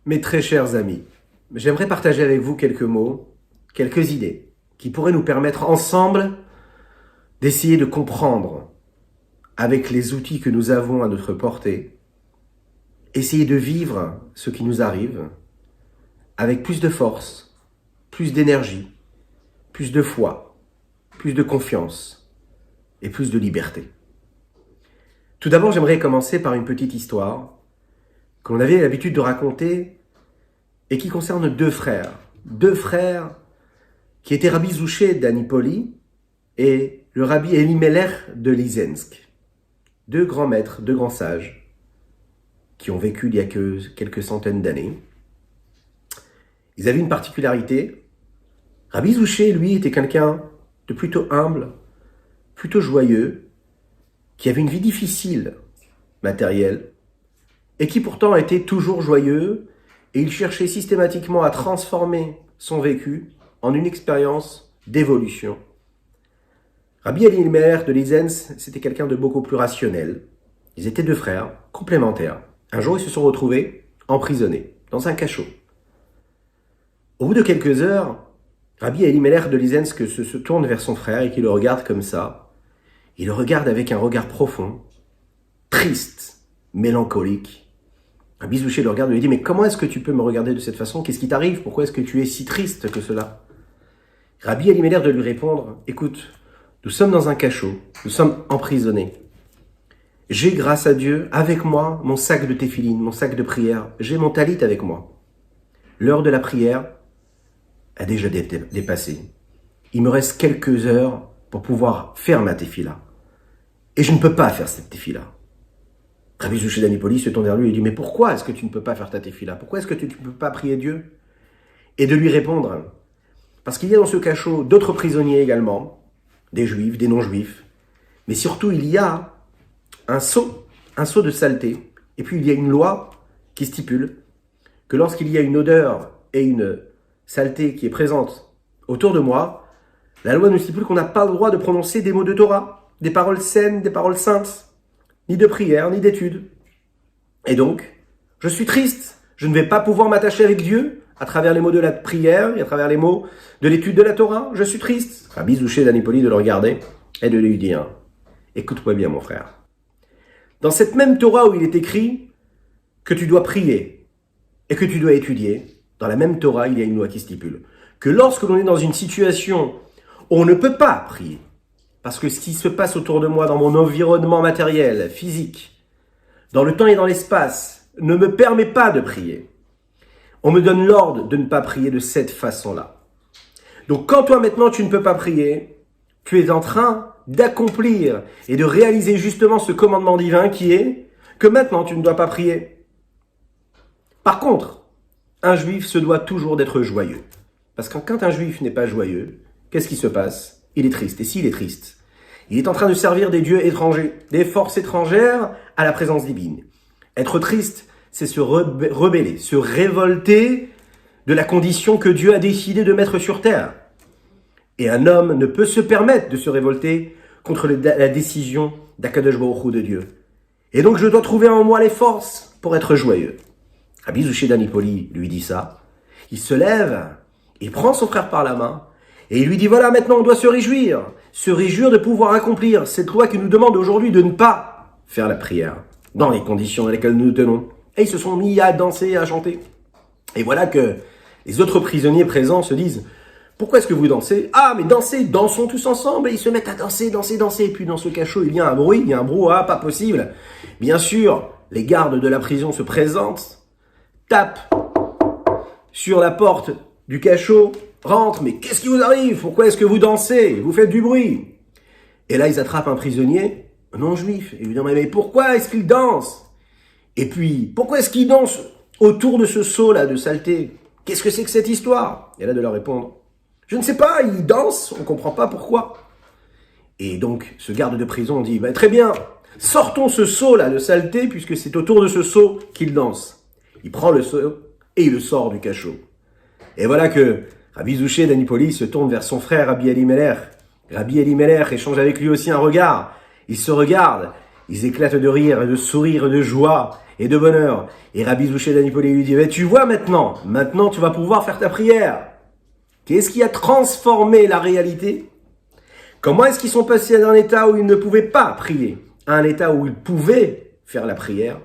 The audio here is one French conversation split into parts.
Mes très chers amis, j'aimerais partager avec vous quelques mots, quelques idées qui pourraient nous permettre ensemble d'essayer de comprendre avec les outils que nous avons à notre portée, essayer de vivre ce qui nous arrive avec plus de force, plus d'énergie, plus de foi, plus de confiance et plus de liberté. Tout d'abord, j'aimerais commencer par une petite histoire que l'on avait l'habitude de raconter et qui concerne deux frères qui étaient Rabbi Zouché d'Anipoli et le Rabbi Elimelech de Lizensk. Deux grands maîtres, deux grands sages qui ont vécu il y a que quelques centaines d'années. Ils avaient une particularité. Rabbi Zouché, lui, était quelqu'un de plutôt humble, plutôt joyeux, qui avait une vie difficile, matérielle, et qui pourtant était toujours joyeux, et il cherchait systématiquement à transformer son vécu en une expérience d'évolution. Rabbi Elimelech de Lizensk, c'était quelqu'un de beaucoup plus rationnel. Ils étaient deux frères, complémentaires. Un jour, ils se sont retrouvés emprisonnés, dans un cachot. Au bout de quelques heures, Rabbi Elimelech de Lizensk se tourne vers son frère et qui le regarde comme ça. Il le regarde avec un regard profond, triste, mélancolique. Rabbi Zouché le regarde et lui dit « Mais comment est-ce que tu peux me regarder de cette façon? Qu'est-ce qui t'arrive? Pourquoi est-ce que tu es si triste que cela ?» Rabbi Elimelech de lui répondre « Écoute, nous sommes dans un cachot, nous sommes emprisonnés. J'ai, grâce à Dieu, avec moi, mon sac de téphilines, mon sac de prière. J'ai mon talit avec moi. L'heure de la prière a déjà dépassé. Il me reste quelques heures pour pouvoir faire ma téphila. Et je ne peux pas faire cette téphila. » Rabbi Zouché d'Anipoli se tourne vers lui et dit « Mais pourquoi est-ce que tu ne peux pas faire ta téphila? Pourquoi est-ce que tu ne peux pas prier Dieu ?» Et de lui répondre « Parce qu'il y a dans ce cachot d'autres prisonniers également, des juifs, des non-juifs, mais surtout il y a un sceau de saleté, et puis il y a une loi qui stipule que lorsqu'il y a une odeur et une saleté qui est présente autour de moi, la loi nous stipule qu'on n'a pas le droit de prononcer des mots de Torah, des paroles saines, des paroles saintes, ni de prière, ni d'études. Et donc, je suis triste. Je ne vais pas pouvoir m'attacher avec Dieu à travers les mots de la prière et à travers les mots de l'étude de la Torah. Je suis triste. » Rabbi Zouché d'Anipoli de le regarder et de lui dire « Écoute-moi bien, mon frère. Dans cette même Torah où il est écrit que tu dois prier et que tu dois étudier, dans la même Torah, il y a une loi qui stipule que lorsque l'on est dans une situation où on ne peut pas prier, parce que ce qui se passe autour de moi, dans mon environnement matériel, physique, dans le temps et dans l'espace, ne me permet pas de prier. On me donne l'ordre de ne pas prier de cette façon-là. Donc quand toi maintenant tu ne peux pas prier, tu es en train d'accomplir et de réaliser justement ce commandement divin qui est que maintenant tu ne dois pas prier. Par contre, un juif se doit toujours d'être joyeux. Parce que quand un juif n'est pas joyeux, qu'est-ce qui se passe? Il est triste. Et s'il est triste, il est en train de servir des dieux étrangers, des forces étrangères à la présence divine. Être triste, c'est se rebeller, se révolter de la condition que Dieu a décidé de mettre sur terre. Et un homme ne peut se permettre de se révolter contre la décision d'Akadosh Baruch Hu de Dieu. Et donc je dois trouver en moi les forces pour être joyeux. Rabbi Zouché d'Anipoli lui dit ça. Il se lève, il prend son frère par la main, et il lui dit, voilà, maintenant on doit se réjouir de pouvoir accomplir cette loi qui nous demande aujourd'hui de ne pas faire la prière dans les conditions dans lesquelles nous nous tenons. Et ils se sont mis à danser, à chanter. Et voilà que les autres prisonniers présents se disent, pourquoi est-ce que vous dansez? Ah, mais dansons tous ensemble. Et ils se mettent à danser. Et puis dans ce cachot, il y a un bruit, il y a un brouhaha, pas possible. Bien sûr, les gardes de la prison se présentent, tapent sur la porte du cachot, rentre, mais qu'est-ce qui vous arrive? Pourquoi est-ce que vous dansez? Vous faites du bruit. Et là, ils attrapent un prisonnier, un non-juif, et lui disent, mais pourquoi est-ce qu'il danse? Et puis, pourquoi est-ce qu'il danse autour de ce seau-là de saleté? Qu'est-ce que c'est que cette histoire? Et là, de leur répondre, je ne sais pas, il danse, on ne comprend pas pourquoi. Et donc, ce garde de prison dit, très bien, sortons ce seau-là de saleté, puisque c'est autour de ce seau qu'il danse. Il prend le seau et il le sort du cachot. Et voilà que Rabbi Zouché d'Anipoli se tourne vers son frère Rabbi Elimelech. Rabbi Elimelech échange avec lui aussi un regard. Ils se regardent Ils éclatent de rire, de sourire, de joie et de bonheur. Et Rabbi Zouché d'Anipoli lui dit, mais tu vois maintenant tu vas pouvoir faire ta prière. Qu'est-ce qui a transformé la réalité? Comment est-ce qu'ils sont passés d'un état où ils ne pouvaient pas prier à un état où ils pouvaient faire la prière?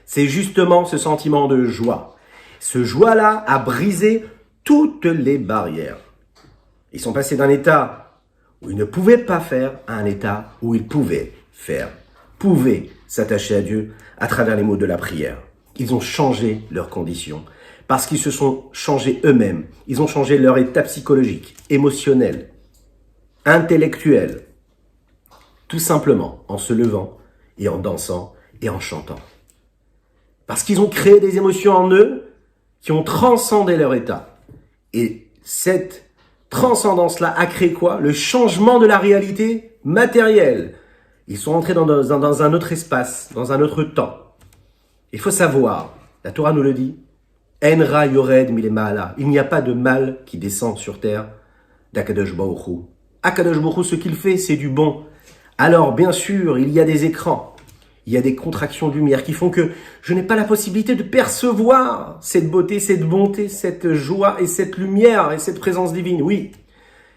C'est justement ce sentiment de joie. Ce joie-là a brisé toutes les barrières. Ils sont passés d'un état où ils ne pouvaient pas faire à un état où ils pouvaient faire, pouvaient s'attacher à Dieu à travers les mots de la prière. Ils ont changé leurs conditions parce qu'ils se sont changés eux-mêmes. Ils ont changé leur état psychologique, émotionnel, intellectuel, tout simplement en se levant et en dansant et en chantant. Parce qu'ils ont créé des émotions en eux qui ont transcendé leur état. Et cette transcendance-là a créé quoi? Le changement de la réalité matérielle. Ils sont entrés dans un autre espace, dans un autre temps. Il faut savoir, la Torah nous le dit, En ra yored milemaala. Il n'y a pas de mal qui descend sur terre d'Akadosh Baruch Hu. Akadosh Baruch Hu, ce qu'il fait, c'est du bon. Alors, bien sûr, il y a des écrans, il y a des contractions de lumière qui font que je n'ai pas la possibilité de percevoir cette beauté, cette bonté, cette joie et cette lumière et cette présence divine. Oui,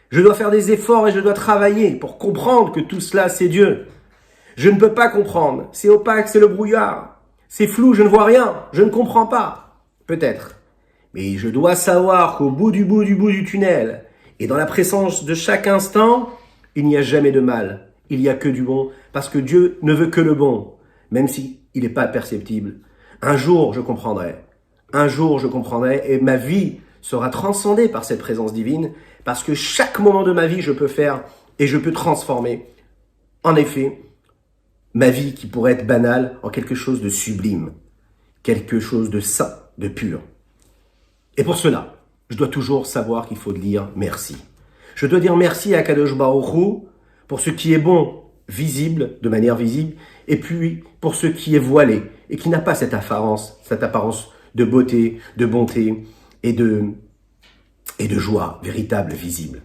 je dois faire des efforts et je dois travailler pour comprendre que tout cela, c'est Dieu. Je ne peux pas comprendre. C'est opaque, c'est le brouillard. C'est flou, je ne vois rien. Je ne comprends pas. Peut-être. Mais je dois savoir qu'au bout du tunnel et dans la présence de chaque instant, il n'y a jamais de mal. Il n'y a que du bon parce que Dieu ne veut que le bon, même si il n'est pas perceptible. Un jour, je comprendrai. Un jour, je comprendrai et ma vie sera transcendée par cette présence divine parce que chaque moment de ma vie, je peux faire et je peux transformer. En effet, ma vie qui pourrait être banale en quelque chose de sublime, quelque chose de saint, de pur. Et pour cela, je dois toujours savoir qu'il faut dire merci. Je dois dire merci à Kadosh Baruch Hu pour ce qui est bon, visible, de manière visible, et puis pour ce qui est voilé et qui n'a pas cette apparence de beauté, de bonté et de joie véritable, visible.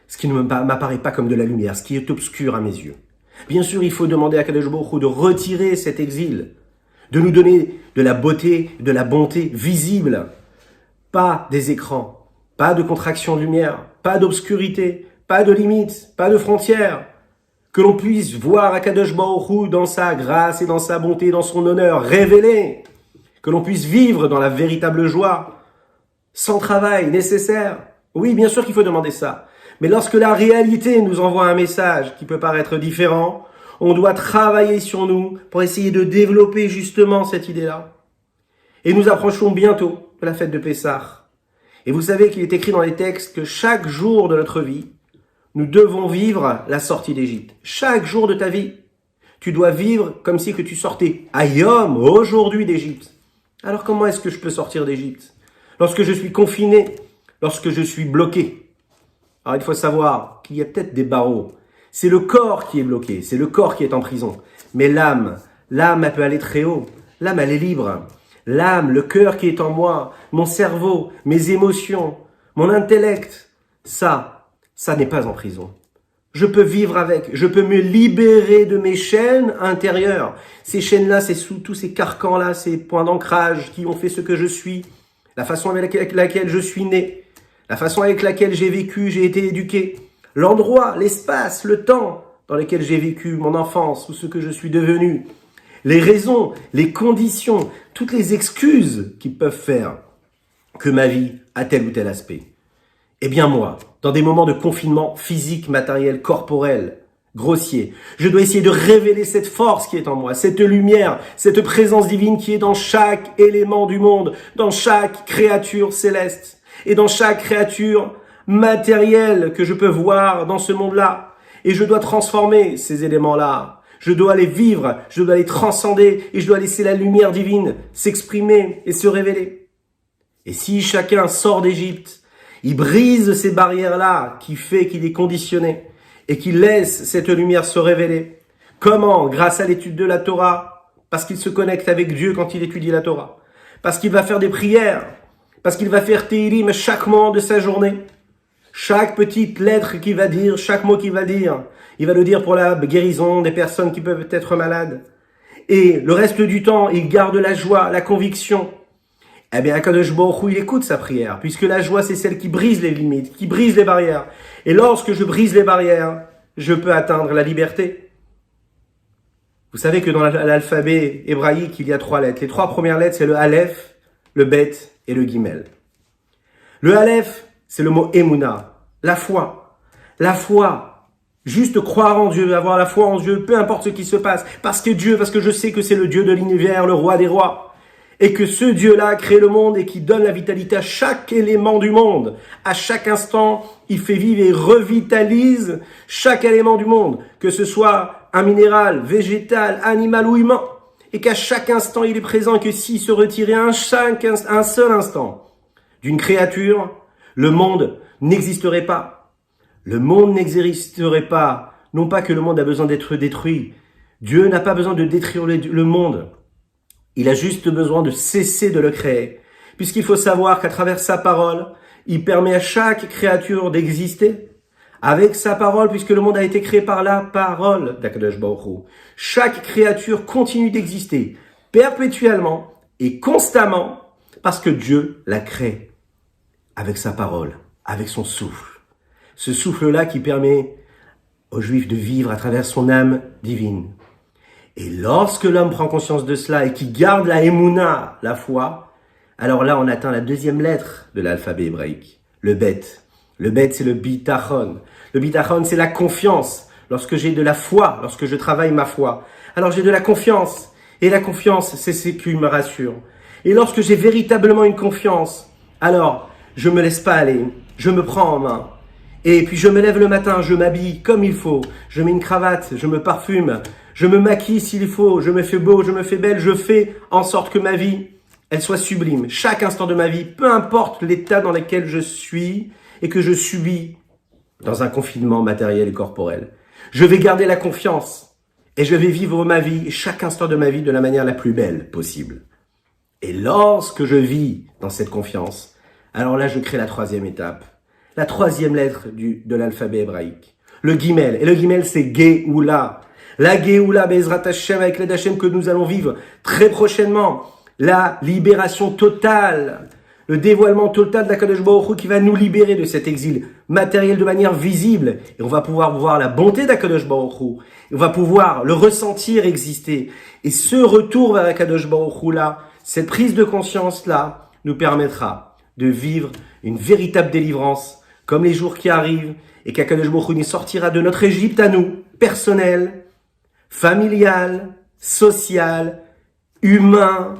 Ce qui ne m'apparaît pas comme de la lumière, ce qui est obscur à mes yeux. Bien sûr, il faut demander à Kadosh Baruch Hu de retirer cet exil, de nous donner de la beauté, de la bonté visible, pas des écrans, pas de contraction de lumière, pas d'obscurité, pas de limites, pas de frontières, que l'on puisse voir Akadosh Baruch Hu dans sa grâce et dans sa bonté, dans son honneur révélé, que l'on puisse vivre dans la véritable joie, sans travail nécessaire. Oui, bien sûr qu'il faut demander ça. Mais lorsque la réalité nous envoie un message qui peut paraître différent, on doit travailler sur nous pour essayer de développer justement cette idée-là. Et nous approchons bientôt de la fête de Pessah. Et vous savez qu'il est écrit dans les textes que chaque jour de notre vie, nous devons vivre la sortie d'Égypte. Chaque jour de ta vie, tu dois vivre comme si que tu sortais Ayom, aujourd'hui d'Égypte. Alors comment est-ce que je peux sortir d'Égypte? Lorsque je suis confiné, lorsque je suis bloqué. Alors il faut savoir qu'il y a peut-être des barreaux. C'est le corps qui est bloqué, c'est le corps qui est en prison. Mais l'âme, elle peut aller très haut. L'âme, elle est libre. L'âme, le cœur qui est en moi, mon cerveau, mes émotions, mon intellect, ça n'est pas en prison. Je peux vivre avec, je peux me libérer de mes chaînes intérieures. Ces chaînes-là, c'est sous tous ces carcans-là, ces points d'ancrage qui ont fait ce que je suis, la façon avec laquelle je suis né, la façon avec laquelle j'ai vécu, j'ai été éduqué, l'endroit, l'espace, le temps dans lequel j'ai vécu mon enfance ou ce que je suis devenu, les raisons, les conditions, toutes les excuses qui peuvent faire que ma vie a tel ou tel aspect. Eh bien moi, dans des moments de confinement physique, matériel, corporel, grossier, je dois essayer de révéler cette force qui est en moi, cette lumière, cette présence divine qui est dans chaque élément du monde, dans chaque créature céleste et dans chaque créature matérielle que je peux voir dans ce monde-là. Et je dois transformer ces éléments-là. Je dois les vivre, je dois les transcender et je dois laisser la lumière divine s'exprimer et se révéler. Et si chacun sort d'Égypte, il brise ces barrières-là qui fait qu'il est conditionné et qu'il laisse cette lumière se révéler. Comment? Grâce à l'étude de la Torah, parce qu'il se connecte avec Dieu quand il étudie la Torah, parce qu'il va faire des prières, parce qu'il va faire Tehillim chaque moment de sa journée. Chaque petite lettre qu'il va dire, chaque mot qu'il va dire, il va le dire pour la guérison des personnes qui peuvent être malades. et le reste du temps, il garde la joie, la conviction, eh bien, Akadosh Baruch Hu, il écoute sa prière, puisque la joie, c'est celle qui brise les limites, qui brise les barrières. Et lorsque je brise les barrières, je peux atteindre la liberté. Vous savez que dans l'alphabet hébraïque, il y a 3 lettres. Les 3 premières lettres, c'est le Aleph, le Bet et le Gimel. Le Aleph, c'est le mot Emouna, la foi. La foi, juste croire en Dieu, avoir la foi en Dieu, peu importe ce qui se passe. Parce que je sais que c'est le Dieu de l'univers, le roi des rois. Et que ce Dieu-là a créé le monde et qui donne la vitalité à chaque élément du monde. À chaque instant, il fait vivre et revitalise chaque élément du monde. Que ce soit un minéral, végétal, animal ou humain. Et qu'à chaque instant, il est présent et que s'il se retirait un seul instant d'une créature, le monde n'existerait pas. Le monde n'existerait pas. Non pas que le monde a besoin d'être détruit. Dieu n'a pas besoin de détruire le monde. Il a juste besoin de cesser de le créer. Puisqu'il faut savoir qu'à travers sa parole, il permet à chaque créature d'exister. Avec sa parole, puisque le monde a été créé par la parole d'Akadosh Baruch Hu. Chaque créature continue d'exister perpétuellement et constamment parce que Dieu l'a créé avec sa parole, avec son souffle. Ce souffle-là qui permet aux Juifs de vivre à travers son âme divine. Et lorsque l'homme prend conscience de cela et qu'il garde la Emouna, la foi, alors là on atteint la 2e lettre de l'alphabet hébraïque, le Bet. Le Bet c'est le bitachon. Le bitachon c'est la confiance. Lorsque j'ai de la foi, lorsque je travaille ma foi, alors j'ai de la confiance. Et la confiance c'est ce qui me rassure. Et lorsque j'ai véritablement une confiance, alors je me laisse pas aller, je me prends en main. Et puis je me lève le matin, je m'habille comme il faut, je mets une cravate, je me parfume, je me maquille s'il faut, je me fais beau, je me fais belle, je fais en sorte que ma vie, elle soit sublime. Chaque instant de ma vie, peu importe l'état dans lequel je suis et que je subis dans un confinement matériel et corporel. Je vais garder la confiance et je vais vivre ma vie, chaque instant de ma vie de la manière la plus belle possible. Et lorsque je vis dans cette confiance, alors là je crée la 3e étape. La 3e lettre de l'alphabet hébraïque. Le Gimel. Et le Gimel, c'est Géoula. La Géoula, Bezrat Hashem, avec l'aide d'Hashem que nous allons vivre très prochainement. La libération totale. Le dévoilement total d'Akadosh Baruch Hu qui va nous libérer de cet exil matériel de manière visible. Et on va pouvoir voir la bonté d'Akadosh Baruch Hu. On va pouvoir le ressentir exister. Et ce retour vers Akadosh Baruch Hu là, cette prise de conscience là, nous permettra de vivre une véritable délivrance comme les jours qui arrivent, et qu'Akadosh Baruch Hu nous sortira de notre Égypte à nous, personnel, familial, social, humain,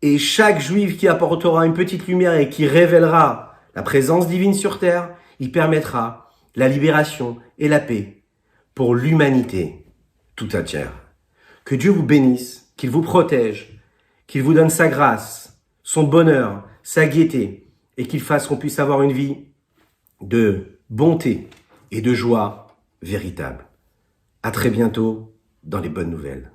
et chaque juif qui apportera une petite lumière et qui révélera la présence divine sur terre, il permettra la libération et la paix pour l'humanité tout entière. Que Dieu vous bénisse, qu'il vous protège, qu'il vous donne sa grâce, son bonheur, sa gaieté, et qu'il fasse qu'on puisse avoir une vie de bonté et de joie véritable. À très bientôt dans les bonnes nouvelles.